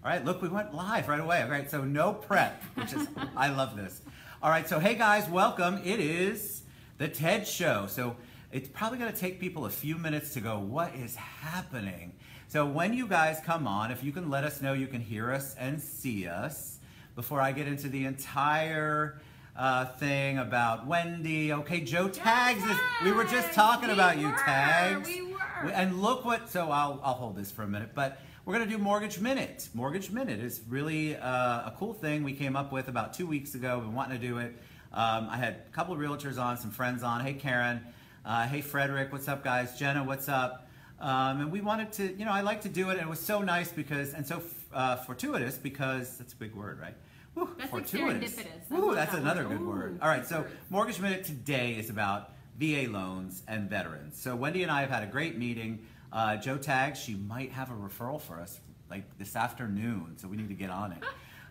All right, look, we went live right away. All right, so no prep, which is, I love this. All right, so hey guys, welcome. It is the TED Show. So it's probably gonna take people a few minutes to go, what is happening? So when you guys come on, if you can let us know you can hear us and see us before I get into the entire thing about Wendy. Okay, Joe Tags is, we were just talking about you, Tags. We were. And look what, so I'll hold this for a minute, but we're going to do Mortgage Minute. Mortgage Minute is really a cool thing we came up with about 2 weeks ago. We've been wanting to do it. I had a couple of realtors on, some friends on. Hey, Karen. Hey, Frederick. What's up, guys? Jenna, what's up? And we wanted to, you know, I like to do it. And it was so nice because, and so fortuitous because, that's a big word, right? Woo, that's fortuitous. Like serendipitous. Woo, that's another good Ooh, word. All right, so Mortgage Minute today is about VA loans and veterans. So Wendy and I have had a great meeting. Joe Tags, she might have a referral for us like this afternoon, so we need to get on it.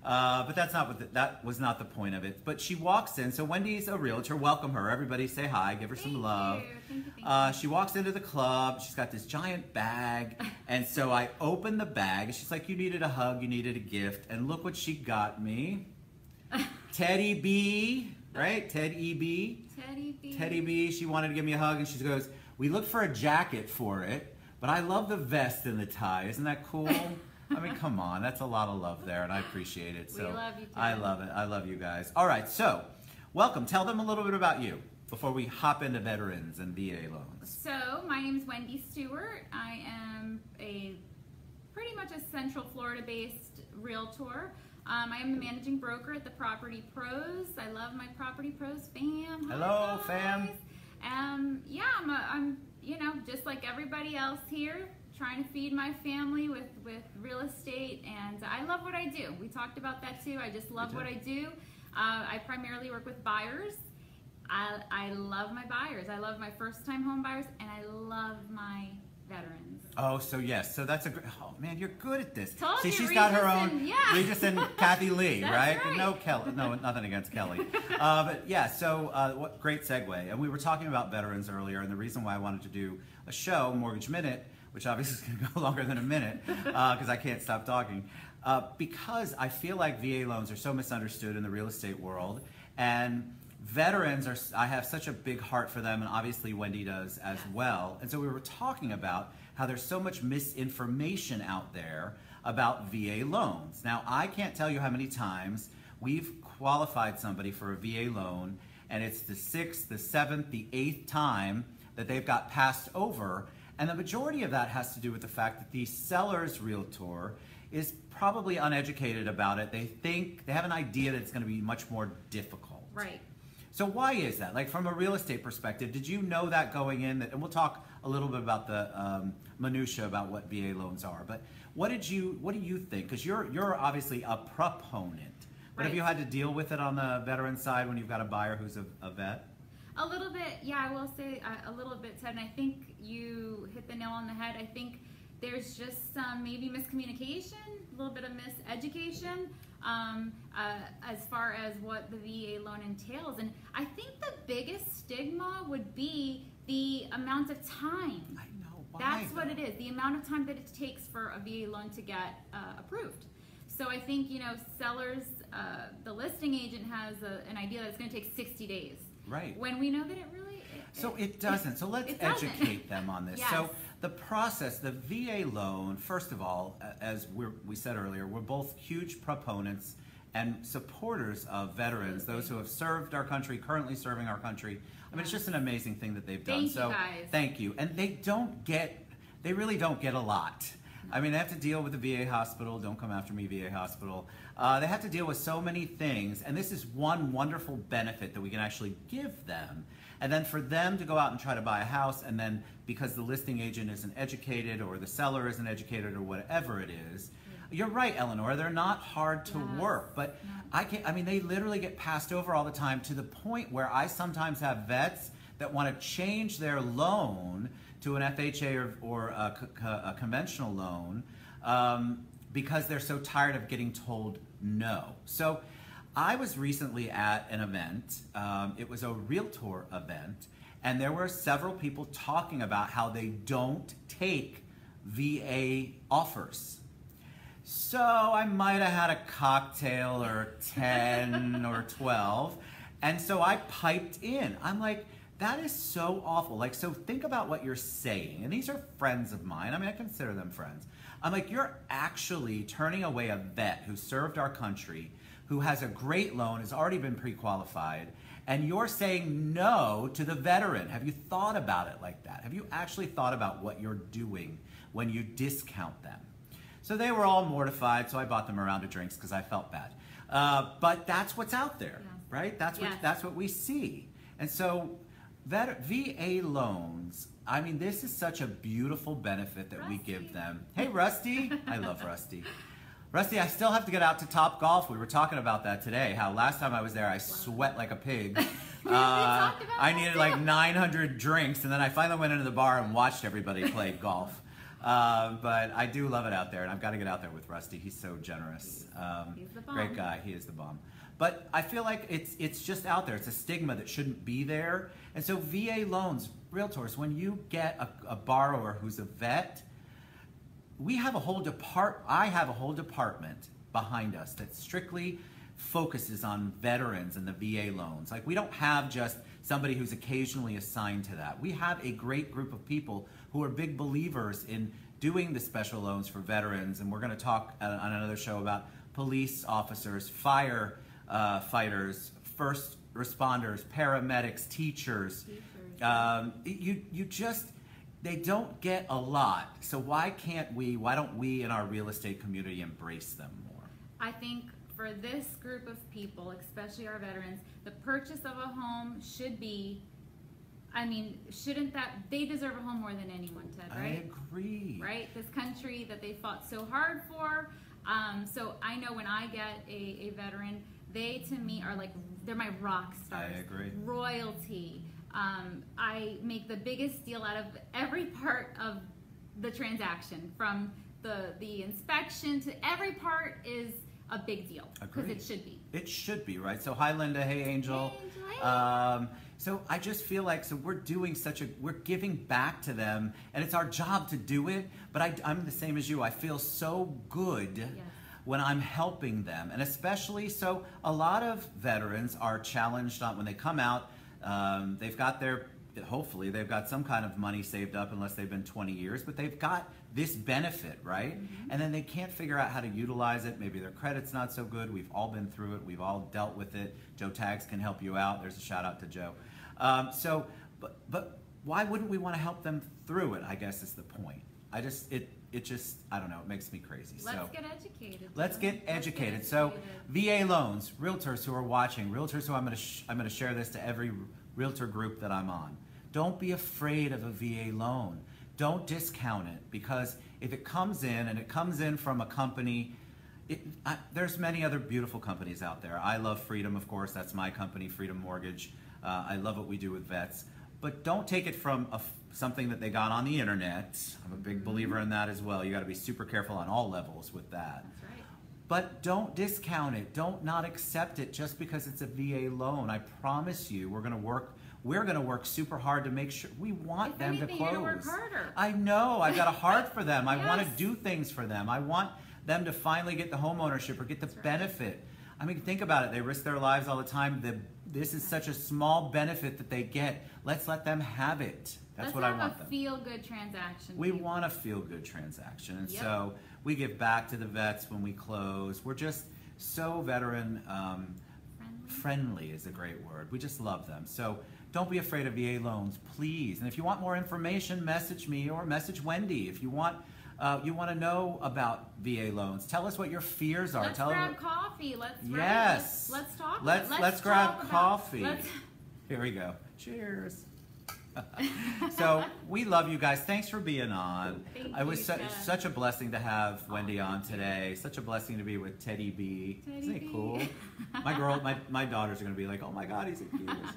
But that's not what that was not the point of it. But she walks in, so Wendy's a realtor. Welcome her. Everybody say hi. Give her some love. Thank you. She walks into the club. She's got this giant bag, and so I open the bag. And she's like, "You needed a hug. You needed a gift." And look what she got me. Teddy B, right? Teddy B. Teddy B. Teddy B. She wanted to give me a hug, and she goes, "We looked for a jacket for it. But I love the vest and the tie. Isn't that cool?" I mean, come on. That's a lot of love there, and I appreciate it. So we love you, too. I love it. I love you guys. All right, so welcome. Tell them a little bit about you before we hop into veterans and VA loans. So my name is Wendy Stewart. I am pretty much a Central Florida-based realtor. I am the managing broker at the Property Pros. I love my Property Pros fam. Hello, Hi, fam. Yeah, I'm you know, just like everybody else here, trying to feed my family with real estate, and I love what I do. We talked about that too. I just love what I do. I primarily work with buyers. I love my buyers. I love my first-time home buyers, and I love my veterans. Oh, so yes. So that's a great, oh man, you're good at this. Told See, you, she's got her own, and, yeah. Regis and Kathy Lee, right? Right. No, Kelly, no, nothing against Kelly. But yeah, so what great segue. And we were talking about veterans earlier, and the reason why I wanted to do a show, Mortgage Minute, which obviously is going to go longer than a minute because I can't stop talking, because I feel like VA loans are so misunderstood in the real estate world, and veterans are, I have such a big heart for them, and obviously Wendy does as well. And so we were talking about how there's so much misinformation out there about VA loans. Now, I can't tell you how many times we've qualified somebody for a VA loan, and it's the 6th, the 7th, the 8th time that they've got passed over. And the majority of that has to do with the fact that the seller's realtor is probably uneducated about it. They think, they have an idea that it's going to be much more difficult. Right. So why is that? Like from a real estate perspective, did you know that going in? And we'll talk a little bit about the minutia about what VA loans are. But what do you think? Because you're obviously a proponent. But have you had to deal with it on the veteran side when you've got a buyer who's a vet? A little bit, yeah, I will say a little bit, Ted, and I think you hit the nail on the head. I think there's just some maybe miscommunication, a little bit of miseducation as far as what the VA loan entails. And I think the biggest stigma would be the amount of time. I know. Why, That's what it is, the amount of time that it takes for a VA loan to get approved. So I think, you know, sellers, the listing agent has an idea that it's going to take 60 days. Right. When we know that it really... So it doesn't. So let's educate them on this. Yes. So the process, the VA loan, first of all, as we said earlier, we're both huge proponents and supporters of veterans, those who have served our country, currently serving our country. I mean, it's just an amazing thing that they've done. Thank you, guys. Thank you. And they really don't get a lot. I mean, they have to deal with the VA hospital. Don't come after me, VA hospital. They have to deal with so many things, and this is one wonderful benefit that we can actually give them. And then for them to go out and try to buy a house, and then because the listing agent isn't educated or the seller isn't educated or whatever it is, you're right, Eleanor, they're not hard to work, but I mean, they literally get passed over all the time to the point where I sometimes have vets that want to change their loan to an FHA or a conventional loan because they're so tired of getting told no. So I was recently at an event. It was a realtor event, and there were several people talking about how they don't take VA offers. So I might have had a cocktail or 10 or 12. And so I piped in. I'm like, that is so awful. Like, so think about what you're saying. And these are friends of mine. I mean, I consider them friends. I'm like, you're actually turning away a vet who served our country, who has a great loan, has already been pre-qualified, and you're saying no to the veteran. Have you thought about it like that? Have you actually thought about what you're doing when you discount them? So they were all mortified, so I bought them a round of drinks because I felt bad. But that's what's out there, right? That's what we see. And so VA loans, I mean, this is such a beautiful benefit that we give them. Hey, Rusty. I love Rusty. Rusty, I still have to get out to Top Golf. We were talking about that today, how last time I was there, I sweat like a pig. I needed like 900 drinks, and then I finally went into the bar and watched everybody play golf. But I do love it out there, and I've got to get out there with Rusty. He's so generous. He's the bomb. Great guy. He is the bomb. But I feel like it's just out there. It's a stigma that shouldn't be there. And so VA loans, realtors, when you get a borrower who's a vet, I have a whole department behind us that strictly focuses on veterans and the VA loans. Like, we don't have just somebody who's occasionally assigned to that. We have a great group of people who are big believers in doing the special loans for veterans, and we're going to talk on another show about police officers, fire fighters, first responders, paramedics, teachers. They don't get a lot. So why don't we in our real estate community embrace them more? I think for this group of people, especially our veterans, the purchase of a home should be, I mean, they deserve a home more than anyone, Ted, right? I agree. Right? This country that they fought so hard for. So I know when I get a veteran, they to me are like, they're my rock stars. I agree. Royalty. I make the biggest deal out of every part of the transaction, from the inspection to every part is a big deal, because it should be. It should be, right? So hi, Linda. Hey, Angel. Hey, Angel. So I just feel like, we're doing we're giving back to them, and it's our job to do it. But I'm the same as you. I feel so good when I'm helping them, and especially so a lot of veterans are challenged on when they come out. Hopefully they've got some kind of money saved up, unless they've been 20 years, but they've got this benefit, right? Mm-hmm. And then they can't figure out how to utilize it. Maybe their credit's not so good. We've all been through it. We've all dealt with it. Joe Tags can help you out. There's a shout out to Joe. But why wouldn't we want to help them through it, I guess is the point. I don't know, it makes me crazy. Let's get educated. Let's get educated. So VA loans, realtors who are watching, realtors who I'm going to share this to every realtor group that I'm on. Don't be afraid of a VA loan. Don't discount it, because if it comes in, and it comes in from a company, there's many other beautiful companies out there. I love Freedom, of course. That's my company, Freedom Mortgage. I love what we do with vets. But don't take it from something that they got on the internet. I'm a big believer in that as well. You got to be super careful on all levels with that. That's right. But don't discount it. Don't not accept it just because it's a VA loan. I promise you, we're going to work super hard to make sure we want them to close. You're gonna work harder. I know. I've got a heart for them. I want to do things for them. I want them to finally get the home ownership or get the benefit. I mean, think about it. They risk their lives all the time. This is such a small benefit that they get. Let's let them have it. That's what I want them. Let's have a feel-good transaction. We want a feel-good transaction. And so we give back to the vets when we close. We're just so veteran friendly is a great word. We just love them. So don't be afraid of VA loans, please. And if you want more information, message me or message Wendy. If you want to know about VA loans, tell us what your fears are. Let's grab coffee. Let's talk. Let's grab coffee. Here we go. Cheers. So we love you guys. Thanks for being on. It was such a blessing to have Wendy on today. Such a blessing to be with Teddy B. Isn't he cool? My daughters are going to be like, oh my God, he's the cutest.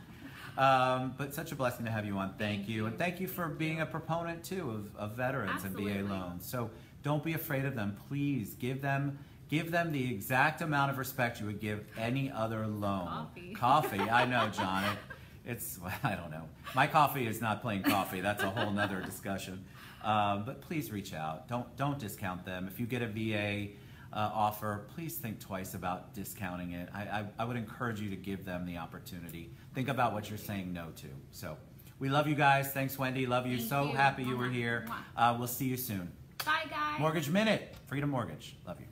But such a blessing to have you on. Thank you. And thank you for being a proponent too of veterans and VA loans. So don't be afraid of them. Please give them the exact amount of respect you would give any other loan. Coffee. I know, John. I don't know. My coffee is not playing coffee. That's a whole nother discussion. But please reach out. Don't discount them. If you get a VA offer, please think twice about discounting it. I would encourage you to give them the opportunity. Think about what you're saying no to. So we love you guys. Thanks, Wendy. Love you. So happy you were here. We'll see you soon. Bye, guys. Mortgage Minute. Freedom Mortgage. Love you.